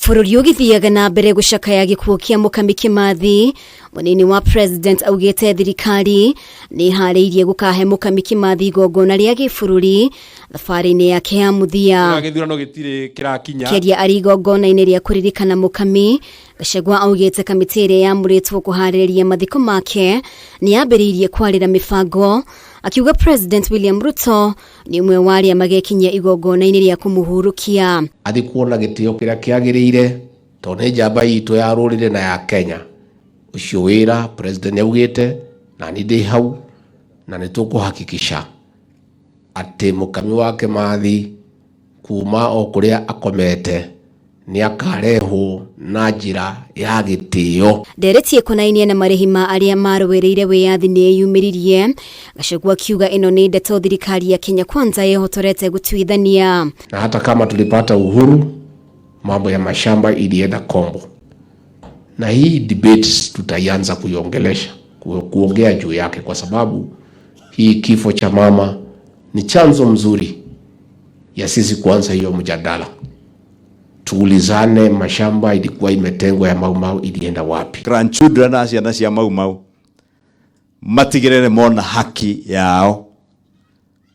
Bũrũri ũgĩthiaga na mbere gũcakaya gĩkuũ kĩa Mukami Kimathi, mũnini wa president augĩte thirikari nĩ harĩirie gũkahe Mukami Kimathi igongona rĩa gĩbũrũri thabarĩ-inĩ yake ya mũthia. Gĩthurano gĩtirĩ kĩrakinya. Kĩaria arĩ igongona-inĩ rĩa kũririkana Mukami, Gachagua augĩte kamĩtĩ ĩrĩa yamũrĩtwo kũharĩrĩria mathiko make nĩ yambĩrĩirie kwarĩra mĩbango, akiuga President William Ruto ni umwe wa arĩa magekinyia igongona-inĩ rĩa kũmũhurũkia. Athi kuona gĩtĩo kĩrĩa kĩagĩrĩire tondũ njamba itũ ya rũrĩrĩ na ya Kenya. Ucio wĩra president augĩte na nĩ ndĩ hau na nĩ tũkũhakikisha atĩ Mukami wa Kimathi kuma o kũrĩa akomete nĩ akarehwo na njĩra ya gĩtĩo. Nderetie konainie na marĩhi ma arĩa marũĩrĩire wĩyathi nĩyumĩririe. Gachagua kiuga ĩno nĩ ndeto thirikari ya Kenya Kwanza yehotorete gũtuithania. Na hata kama tulipata uhuru, mambo ya mashamba ilienda kombo. Na hii debates tutaianza kuongea juu yake kwa sababu hii kifo cha mama ni chanzo mzuri ya sisi kuanza hiyo mjadala. Tuulizane mashamba ilikuwa imetengwa ya Mau ilienda wapi. Grandchildren na ciana cia Mau matigirire mona haki yao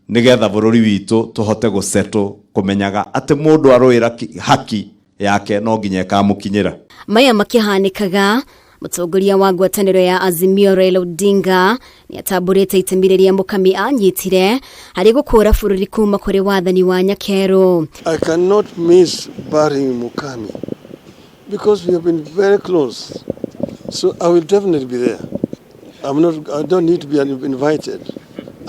nigetha bururi witu tuhote gusettle kumenyaga ati mundu aroira haki yake no nginya kamukinyira. Maya makihanikaga mũtongoria wa ngwatanĩro ya Azimio Raila Odinga nĩ atamburĩte itemi rĩrĩa Mukami anyitire harĩ gũkũra bũrũri kuma kũrĩ wathani wa Nyakero. I cannot miss burying Mukami because we have been very close, so I will definitely be there. I don't need to be invited.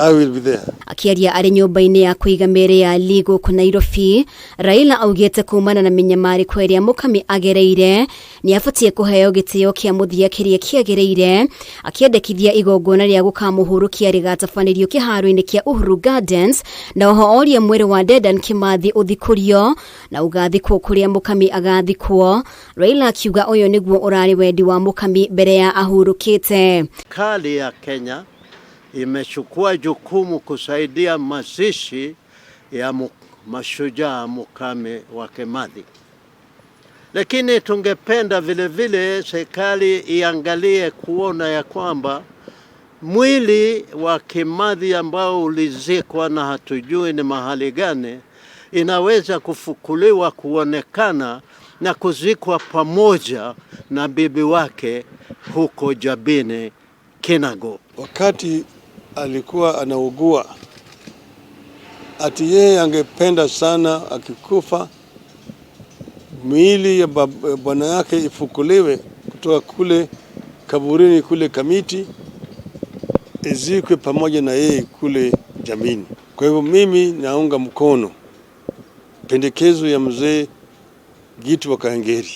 I will be there. Akiaria arĩ nyũmba-inĩ ya kũiga mĩĩrĩ ya Ligo kũ Nairobi, Raila augĩte kumana na mĩnyamarĩko ĩrĩa Mukami agereire nĩ abatie kũheo gĩtĩo kĩa mũthia kĩrĩa kĩagĩrĩire, akĩendekithia igongona rĩa gũkamũhurũkia rĩgatabanĩrio kĩharo-inĩ kĩa Uhuru Gardens, na oho oria mwĩrĩ wa DEDAN Kimathi ũthikũrio na ũgathikwo kũrĩa Mukami agathikwo. Raila akiuga ũyũ nĩguo ũrarĩ wendi wa Mukami mbere ya ahurũkĩte. Serikali ya Kenya imechukua jukumu kusaidia mazishi ya mashujaa Mukami wa Kimathi. Lakini tungependa vile vile serikali iangalie kuona ya kwamba mwili wa Kimathi ambao ulizikwa na hatujui ni mahali gani inaweza kufukuliwa kuonekana na kuzikwa pamoja na bibi wake huko Jabini Kinago. Wakati alikuwa anaugua, ati yeye angependa sana akikufa miili ya bwana yake ifukuliwe kutoka kule kaburini kule Kamiti, izikwe pamoja na yeye kule Jamini. Kwa hivyo mimi naunga mkono pendekezo ya mzee Gitu wa Kahengeri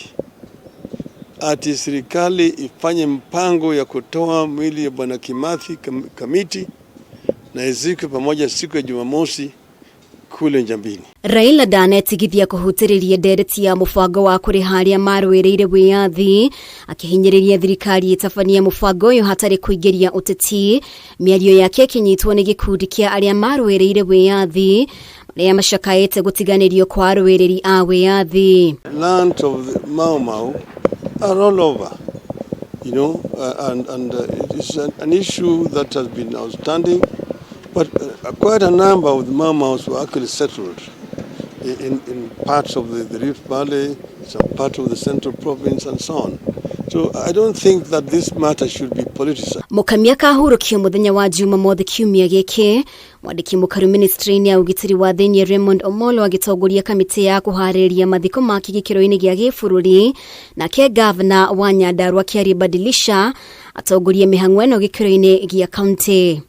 ati serikali ifanye mpango ya kutoa mwili ya bwana Kimathi Kamiti na izikwe pamoja siku ya Jumamosi kule Njambini. Raila ndanetigithia kũhutĩrĩria ndereti ya mũbango wa kũrĩha marũĩrĩire wĩyathi, akĩhinyĩrĩria thirikari ĩtabanie mũbango ũyũ hatarĩ kũingĩria ũteti. Mĩario yake ĩkĩnyitwo nĩ gĩkundi kĩa arĩa marũĩrĩire wĩyathi arĩa macakaĩte gũtiganĩrio kwa arũĩrĩri a wĩyathi. Land of the Mau are all over, and it is an issue that has been outstanding, but quite a number of the Mau were actually settled in parts of the Rift Valley, some part of the Central Province and so on. So I don't think that this matter should be politicized. Mukami akahurũkio mũthenya wa Juma Mothi KIUMIA gĩkĩ, mwandĩki mũkaru ministry-inĩ ya ũgitĩri wa thĩinĩ Raymond Omolo agĩtongoria kamĩtĩ ya kũharĩrĩria mathiko make gĩkĩro-inĩ gĩa gĩbũrũri, nake governor wa NYANDARUA Kiari Badilisha atongoria mĩhang'o ĩno gĩkĩro-inĩ gĩa kaunti.